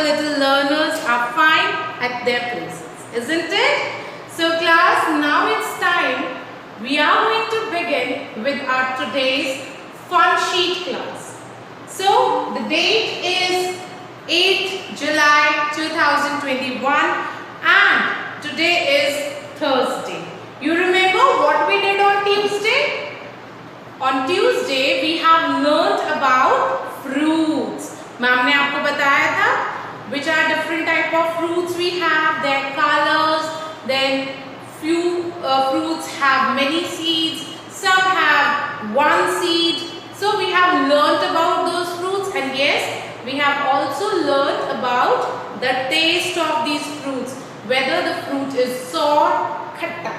little learners are fine at their places, isn't it? So class, now it's time. We are going to begin with our today's fun sheet class. So the date is 8 July 2021 and today is Thursday. You remember what we did on Tuesday? On Tuesday we have learnt about fruits. Ma'am ने आपको बताया था which are different type of fruits we have, their colors, then few fruits have many seeds, some have one seed. So we have learnt about those fruits, and yes, we have also learnt about the taste of these fruits, whether the fruit is sour, khatta,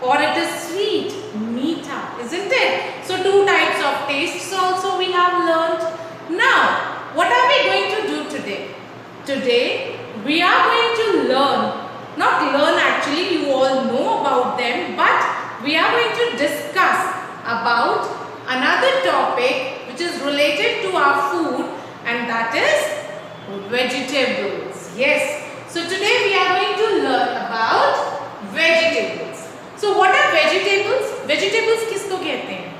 or it is sweet, meetha, isn't it? So two types of tastes also we have learnt. Now what are we going to do today? Today we are going to learn actually, you all know about them, but we are going to discuss about another topic which is related to our food, and that is vegetables. Yes, so today we are going to learn about vegetables. So what are vegetables? Vegetables किसको कहते हैं?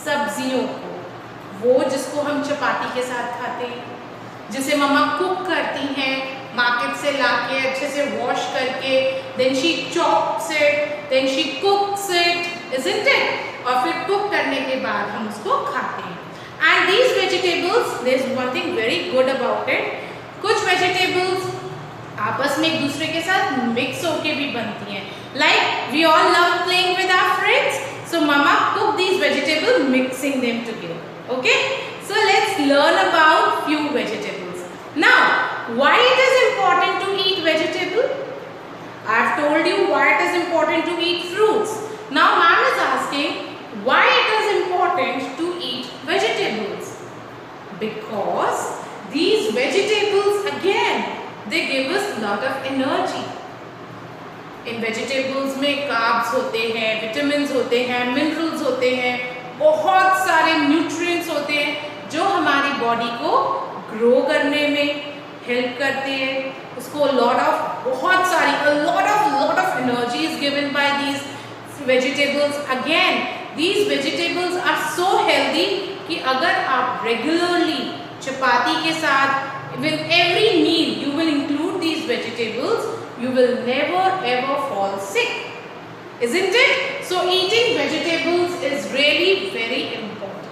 सब्जियों को, वो जिसको हम चपाती के साथ खाते हैं, जिसे मम्मा कुक करती हैं मार्केट से लाके अच्छे से वॉश करके, then she chops it, then she cooks it, isn't it? और फिर कुक करने के बाद हम उसको खाते हैं. And these vegetables, there is one thing very good about it. कुछ vegetables आपस में एक दूसरे के साथ मिक्स होके भी बनती हैं. Like we all love playing with our friends, so mama cook these vegetables, mixing them together. Okay, so let's learn about few vegetables. Now, why it is important to eat vegetable? I have told you why it is important to eat fruits. Now ma'am is asking why it is important to eat vegetables. Because these vegetables again, they give us lot of energy. In vegetables में carbs होते हैं, vitamins होते हैं, minerals होते हैं, बहुत सारे nutrients होते हैं जो हमारी बॉडी को ग्रो करने में हेल्प करते हैं. उसको बहुत सारी lot of energy is given by these vegetables. Again, these vegetables are so healthy कि अगर आप regularly चपाती के साथ with every meal you will include these vegetables, you will never ever fall sick, isn't it? So eating vegetables is really very important.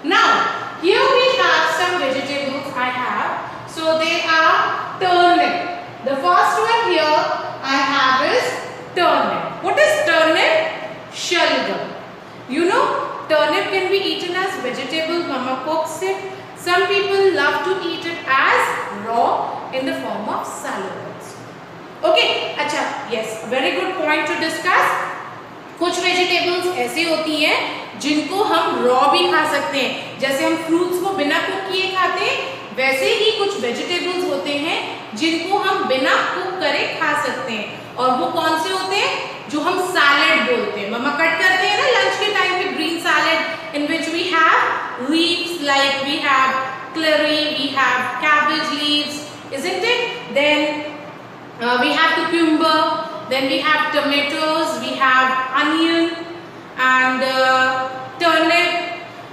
Now here we have some vegetables I have. So they are turnip. The first one here I have is turnip. What is turnip? Shalgam. You know, turnip can be eaten as vegetable. Mama cooks it. Some people love to eat it as raw in the form of salad also. Okay, अच्छा, yes, very good point to discuss. कुछ vegetables ऐसी होती हैं जिनको हम raw भी खा सकते हैं, जैसे हम फ्रूट्स को बिना कुक किए खाते हैं, वैसे ही कुछ वेजिटेबल्स होते हैं जिनको हम बिना कुक करे खा सकते हैं. और वो कौन से होते हैं? जो हम सैलेड बोलते हैं. मम्मा कट करते हैं ना लंच के टाइम पे green salad in which we have leaves, like we have celery, we have cabbage leaves, isn't it? Then we have cucumber, then we have tomatoes, we have onion and turnip,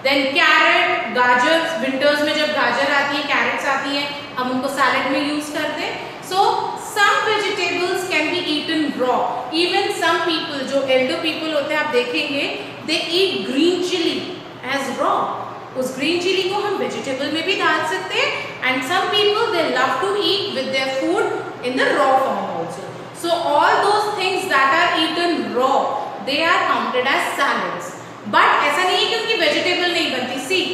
then carrot, गाजर. Winters में जब गाजर आती है, crates आती हैं, हम उनको सैलेड में यूज करते हैं. So some vegetables can be eaten raw. Even some people, जो elder people होते हैं, आप देखेंगे, they eat green chili as raw. उस ग्रीन चिली को हम वेजिटेबल में भी डाल सकते हैं. And some people they love to eat with their food in the raw form also. So all those things that are eaten raw, they are counted as salads. But ऐसा नहीं है कि उनकी वेजिटेबल नहीं बनती. See,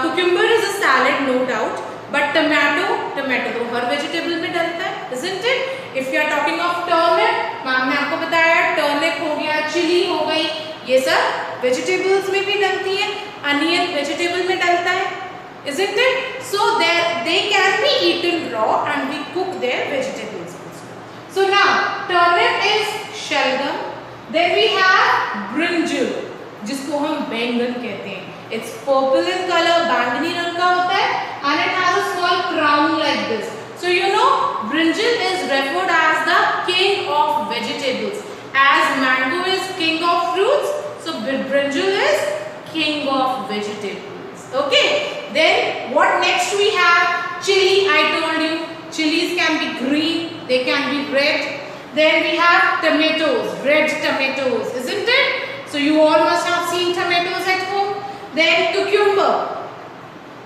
cucumber is a salad no doubt, but tomato तो हर vegetable में डलता है, isn't it? If you are talking of turnip, ma'am ने आपको बताया turnip हो गया, चिली हो गई, ये सब वेजिटेबल्स में भी डलती है. Onion वेजिटेबल में डलता है, isn't it? So they can be eaten raw and we cook their vegetables also. So now turnip is shalgam. Then we have brinjal, जिसको हम बैंगन कहते हैं. It's purple in color, बैंगनी रंग का होता है, and it has a small crown like this. So you know, brinjal is referred as the king of vegetables. As mango is king of fruits, so brinjal is king of vegetables. Okay. Then what next we have? Chili. I told you, chilies can be green, they can be red. Then we have tomatoes, red tomatoes, isn't it? So you all must have seen tomatoes at home. Then cucumber.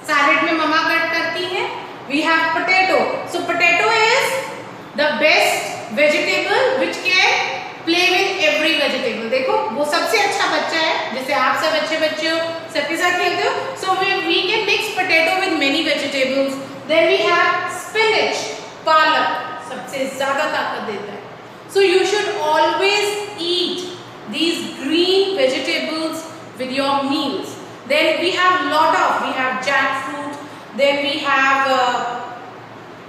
Salad में mama cut करती है. We have potato. So potato is the best vegetable which can play with every vegetable. देखो वो सबसे अच्छा बच्चा है, जैसे आप सब अच्छे बच्चे हो, सबके साथ खेलते हो. So we can mix potato with many vegetables. Then we have spinach, पालक, सबसे ज़्यादा ताकत देता है. So you should always eat these green vegetables with your meals. Then we have we have jackfruit, then we have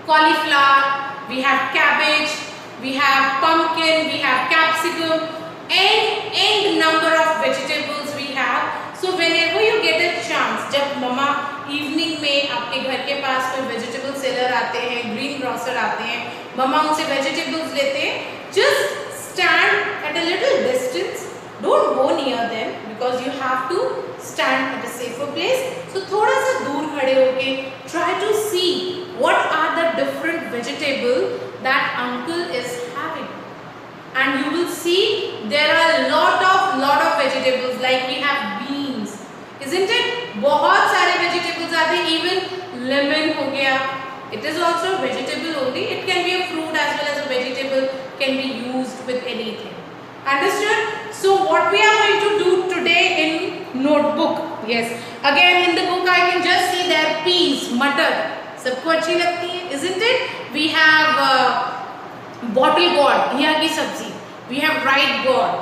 cauliflower, we have cabbage, we have pumpkin, we have capsicum, and number of vegetables we have. So whenever you get a chance, जब मम्मा evening में आपके घर के पास कोई vegetable seller आते हैं, green grocer आते हैं, मम्मा उनसे वेजिटेबल्स लेते हैं, just stand at a little distance. Don't go near them because you have to stand at a safer place. So थोड़ा सा दूर खड़े होके try to see what are the different vegetables that uncle is having, and you will see there are a lot of vegetables, like we have beans, isn't it? बहुत सारे vegetables आते हैं. Even lemon हो गया, it is also a vegetable only. It can be a fruit as well as a vegetable, can be used with anything. Understood? So what we are going to do today in notebook? Yes. Again in the book I can just see there peas, मटर. सबको अच्छी लगती है, isn't it? We have bottle gourd, घिया की सब्जी. We have right gourd.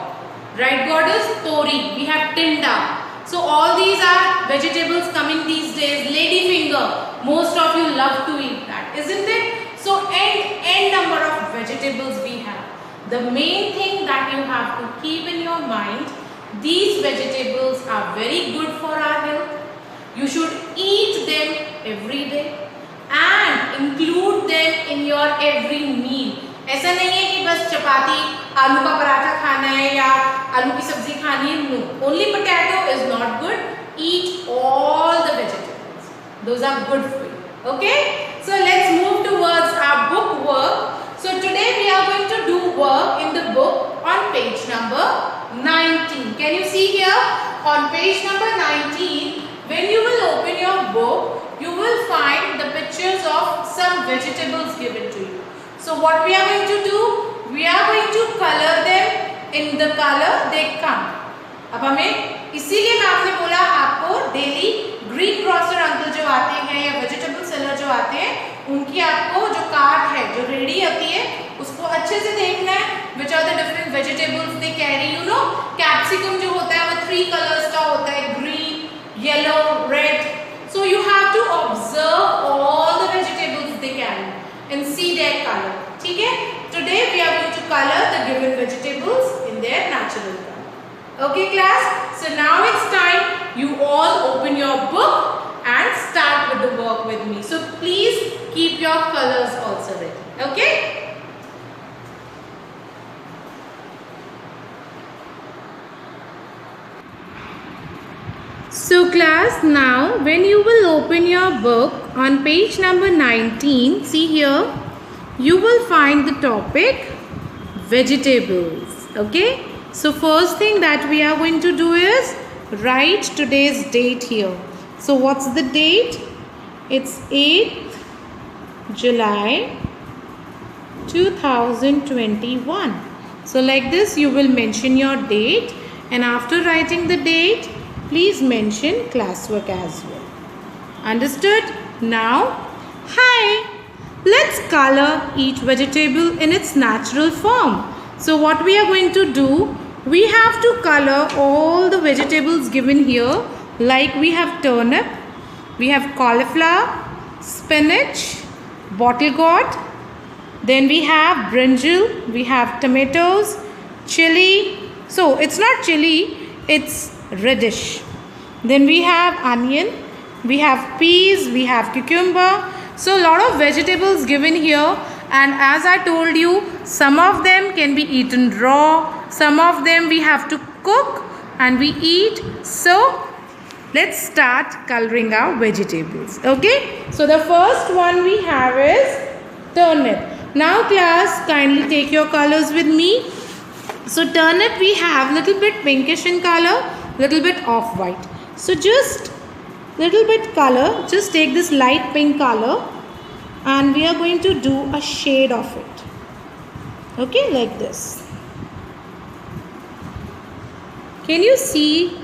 Right gourd is tori. We have tinda. So all these are vegetables coming these days. Lady finger. Most of you love to eat that, isn't it? So n number of vegetables we have. The main thing that you have to keep in your mind, these vegetables are very good for our health. You should eat them every day and include them in your every meal. ऐसा नहीं है कि बस चपाती, आलू का पराठा खाना है या आलू की सब्जी खानी है. No, only potato is not good. Eat all the vegetables. Those are good for you. Okay? So let's move towards our book work. So today we are going to do work in the book on page number 19. Can you see here? On page number 19, when you will open your book, you will find the pictures of some vegetables given to you. So what we are going to do? We are going to color them in the color they come. अब हमें इसीलिए मैं आपने बोला आपको daily green grocer uncle जो आते हैं या वेजिटेबल सेलर जो आते हैं, उनकी आपको जो कार्ट है जो रेडी होती है उसको अच्छे से देखना है. Which are the different vegetables they carry. You know capsicum जो होता है वो 3 कलर्स का होता है, green, yellow, red. So you have to observe all the vegetables they carry and see their color. ठीक है? Today we are going to color the given vegetables in their natural color. Okay class? So now it's time you all open your book and start with the work with me. So please keep your colors also ready. Okay? So class, now when you will open your book on page number 19, see here, you will find the topic vegetables. Okay? So first thing that we are going to do is write today's date here. So what's the date? It's 8th July 2021. So like this you will mention your date, and after writing the date, please mention classwork as well. Understood? Now, hi! Let's color each vegetable in its natural form. So what we are going to do, we have to color all the vegetables given here. Like we have turnip, we have cauliflower, spinach, bottle gourd, then we have brinjal, we have tomatoes, chili. So it's not chili, it's radish. Then we have onion, we have peas, we have cucumber, So a lot of vegetables given here, and as I told you, some of them can be eaten raw, some of them we have to cook and we eat. So let's start coloring our vegetables. Okay, so the first one we have is turnip. Now class, kindly take your colors with me. So turnip we have little bit pinkish in color, little bit off white. So just little bit color, just take this light pink color and we are going to do a shade of it. Okay, like this. Can you see?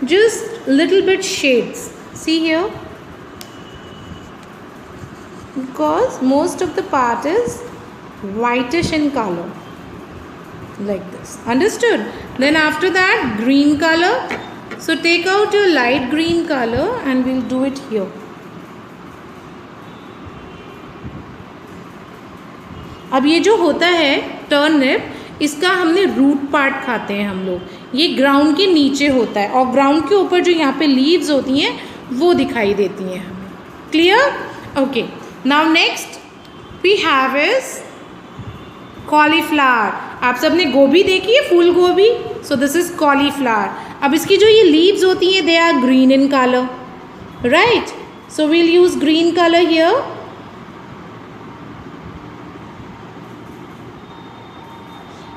Just little bit shades. See here? Because most of the part is whitish in color. Like this. Understood? Then after that, green color. So take out your light green color and we'll do it here. अब ये जो होता है turnip, इसका हमने root part खाते हैं हम लोग. ये ग्राउंड के नीचे होता है और ग्राउंड के ऊपर जो यहाँ पे लीव्स होती हैं वो दिखाई देती हैं हमें. Clear? Okay. Now next we have is cauliflower. आप सबने गोभी देखी है, फूल गोभी. So this is cauliflower. अब इसकी जो ये लीव्स होती हैं they are green in colour, right? So we'll use green colour here.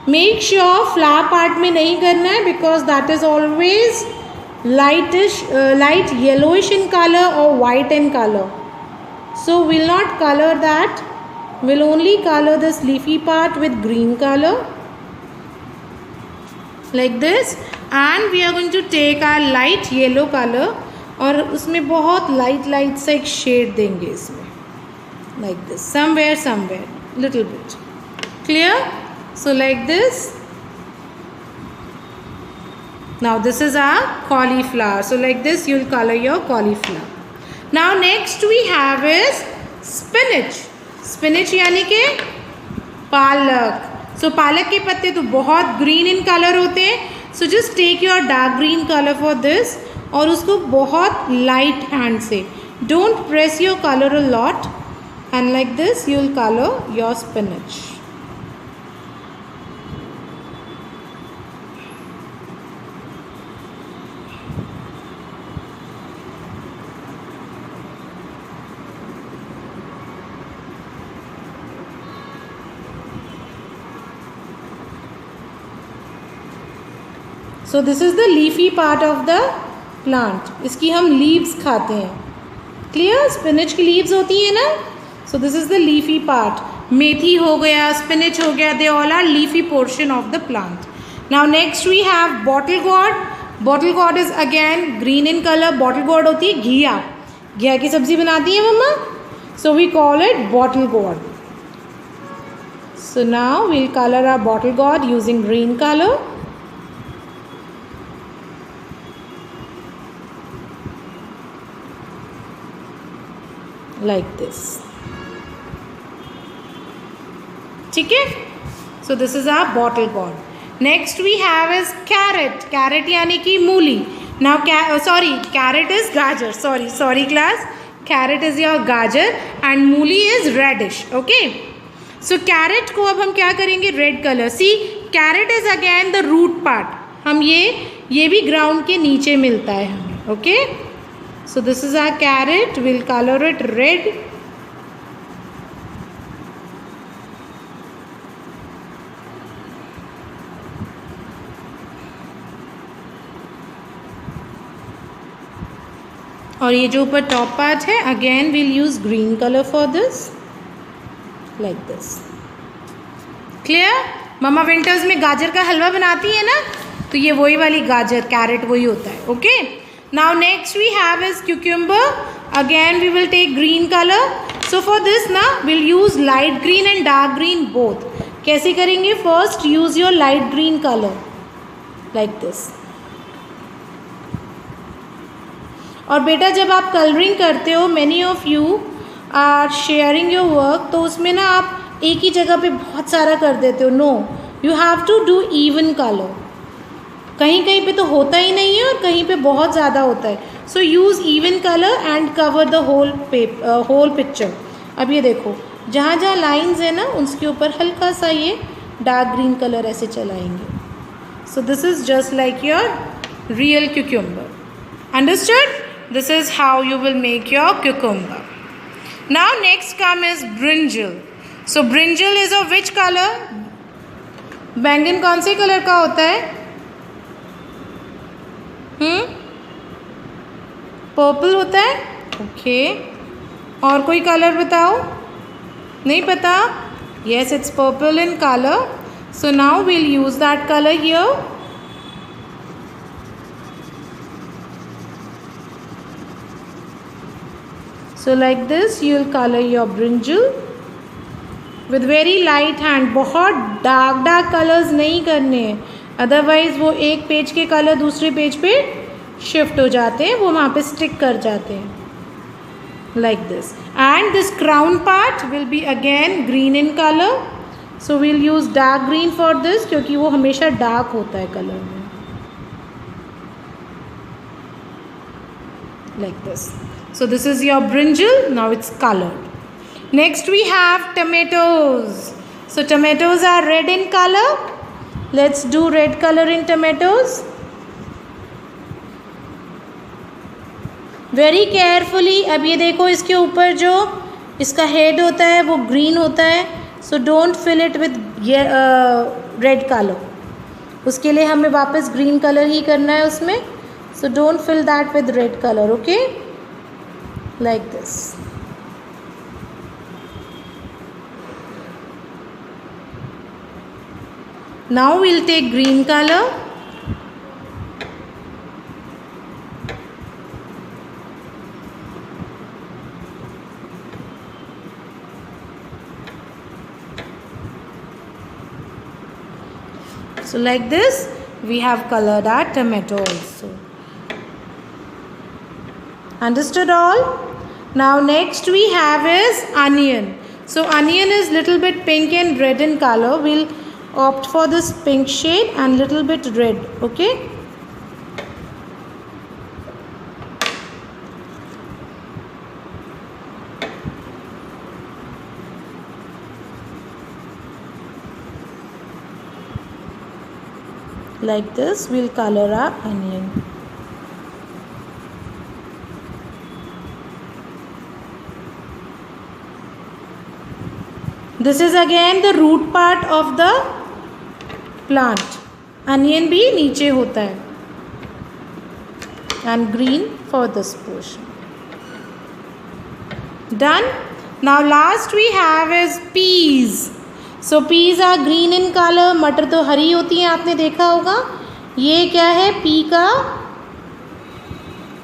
Make sure flower part में नहीं करना है because that is always light yellowish in colour और white in colour. So will not colour that. We'll only color this leafy part with green color like this, and we are going to take our light yellow color और उसमें बहुत light सा एक shade देंगे इसमें like this, somewhere little bit. Clear? So like this. Now this is our cauliflower. So like this you'll color your cauliflower. Now next we have is spinach. Spinach यानी कि पालक. सो पालक के पत्ते तो बहुत ग्रीन इन कलर होते हैं. So just take your dark green colour for this और उसको बहुत लाइट हैंड से, don't press your colour a lot, and like this you will colour your spinach. So this is the leafy part of the plant. इसकी हम leaves खाते हैं. Clear? Spinach की leaves होती हैं ना. So this is the leafy part. मेथी हो गया, स्पिनिच हो गया, they all are leafy portion of the plant. Now next we have bottle gourd. Bottle gourd is again green in colour. Bottle gourd होती है घिया. घिया की सब्जी बनाती है मम्मा. So we call it bottle gourd. So now we'll colour our bottle gourd using green colour. Like this. ठीक है? So this is our bottle gourd. Next we have is carrot. Carrot यानी कि मूली. Now carrot is gajar. Sorry class. Carrot is your gajar and मूली is reddish. Okay? So carrot को अब हम क्या करेंगे? Red color. See, carrot is again the root part. हम ये भी ground के नीचे मिलता है हमें. Okay? So this is our carrot. We'll color it red. और ये जो ऊपर टॉप पार्ट है again we'll use green color for this like this. Clear? मम्मा विंटर्स में गाजर का हलवा बनाती है ना, तो ये वही वाली गाजर, कैरेट वही होता है. Okay. Now next we have is cucumber. Again we will take green color. So for this ना we'll use light green and dark green both. कैसे करेंगे? First use your light green color like this. और बेटा जब आप colouring करते हो, many of you are sharing your work, तो उसमें ना आप एक ही जगह पे बहुत सारा कर देते हो. No, you have to do even color. कहीं कहीं पे तो होता ही नहीं है और कहीं पे बहुत ज़्यादा होता है. So use even colour and cover the whole picture. अब ये देखो, जहाँ जहाँ लाइंस है ना उसके ऊपर हल्का सा ये डार्क ग्रीन कलर ऐसे चलाएंगे. सो this is just like your real cucumber. Understood? This is how you will make your cucumber. Now next come is brinjal. So brinjal is of which color? बैंगन कौन से कलर का होता है? Purple होता है. ओके. और कोई कलर बताओ. नहीं पता? Yes, it's purple in color. So now we'll use that color here. So like this you will color your brinjal with very light hand. बहुत डार्क कलर्स नहीं करने हैं, अदरवाइज वो एक पेज के कलर दूसरे पेज पे शिफ्ट हो जाते हैं, वो वहाँ पे स्टिक कर जाते हैं. Like this. And this crown part will be again green in color. So we'll use dark green for this क्योंकि वो हमेशा डार्क होता है कलर में. Like this. So this is your brinjal. Now it's colored. Next we have tomatoes. So tomatoes are red in color. Let's do red color in tomatoes. Very carefully. अब ये देखो, इसके ऊपर जो इसका हेड होता है वो ग्रीन होता है. So don't fill it with red color. उसके लिए हमें वापस ग्रीन कलर ही करना है उसमें. So don't fill that with red color. Okay? Like this. Now we'll take green color. So like this we have colored our tomato also. Understood all? Now next we have is onion. So onion is little bit pink and red in color. We'll opt for this pink shade and little bit red. Okay? Like this we'll color our onion. This is again the root part of the plant. Onion भी नीचे होता है. And green for this portion. Done. Now last we have is peas. So peas are green in color. मटर तो हरी होती हैं, आपने देखा होगा. ये क्या है? पी का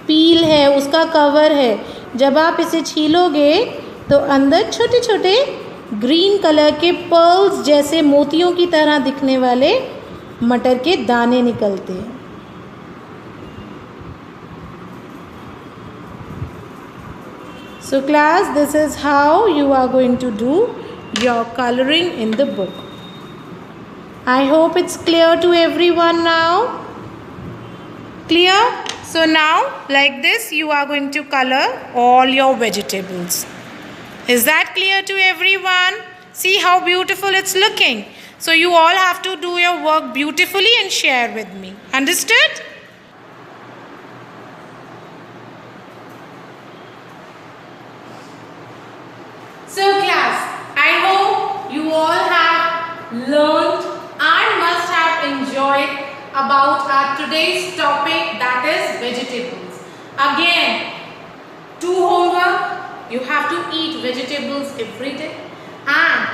पील है, उसका कवर है. जब आप इसे छीलोगे तो अंदर छोटे छोटे ग्रीन कलर के पर्ल्स जैसे मोतियों की तरह दिखने वाले मटर के दाने निकलते हैं. So class, this is how you are going to do your coloring in the book. I hope it's clear to everyone now. Clear? So now like this you are going to color all your vegetables. Is that clear to everyone? See how beautiful it's looking. So you all have to do your work beautifully and share with me. Understood? So class, I hope you all have learned and must have enjoyed about our today's topic, that is vegetables. Again, 2 homework. You have to eat vegetables every day and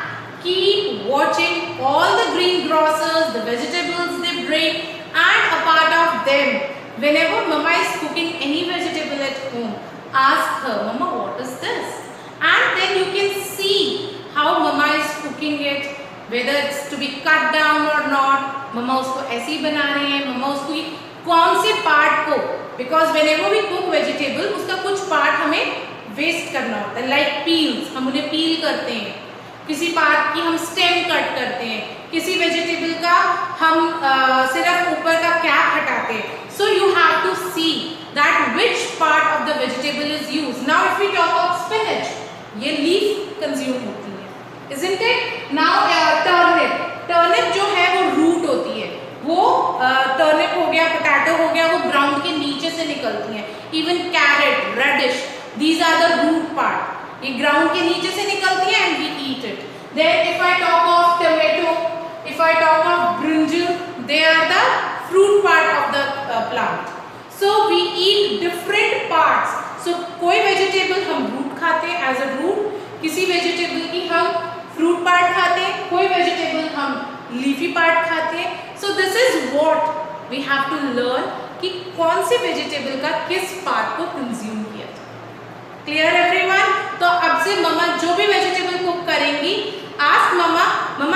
keep watching all the greengrocers, the vegetables they bring, and a part of them. Whenever Mama is cooking any vegetable at home, ask her, Mama, what is this? And then you can see how Mama is cooking it, whether it's to be cut down or not. Mama usko ऐसे ही बना रहे हैं, Mama उसको कौन से part को, because whenever we cook vegetable, उसका कुछ part हमें वेस्ट करना होता है. लाइक पील्स, हम उन्हें पील करते हैं. किसी पार्ट की हम स्टेम कट करते हैं, किसी वेजिटेबल का हम सिर्फ ऊपर का कैप हटाते हैं. So you have to see that which part of the vegetable is used. Now if we talk of spinach, ये leaf consume होती है, isn't it? Now turnip जो है वो root होती है, वो turnip हो गया, potato हो गया, वो ground के नीचे से निकलती हैं. Even carrot, radish, these are the root part. ये ground के नीचे से निकलती है and we eat it. Then if I talk of tomato, if I talk of brinjal, they are the fruit part of the plant. So we eat different parts. So कोई vegetable हम root खाते हैं as a root, किसी vegetable की हम fruit part खाते हैं, कोई vegetable हम leafy part खाते हैं. So this is what we have to learn कि कौन से vegetable का किस part को consume किया जाए. Clear everyone? तो अब से मम्मा जो भी vegetable cook करेंगी, ask मम्मा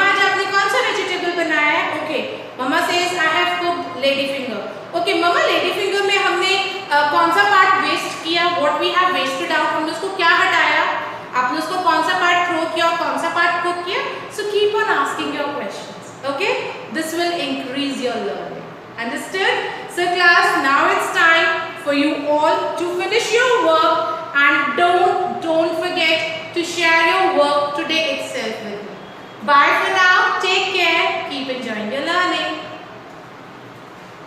आज आपने कौन सा vegetable बनाया है? Okay, mamma says I have cooked lady finger. Okay, mamma lady finger में हमने कौन सा part waste किया? What we have wasted out? हमने उसको क्या हटाया? आपने उसको कौन सा part throw किया और कौन सा part cook किया? So keep on asking your questions. Okay, this will increase your learning. Understood? So class, now it's time for you all to finish your work and don't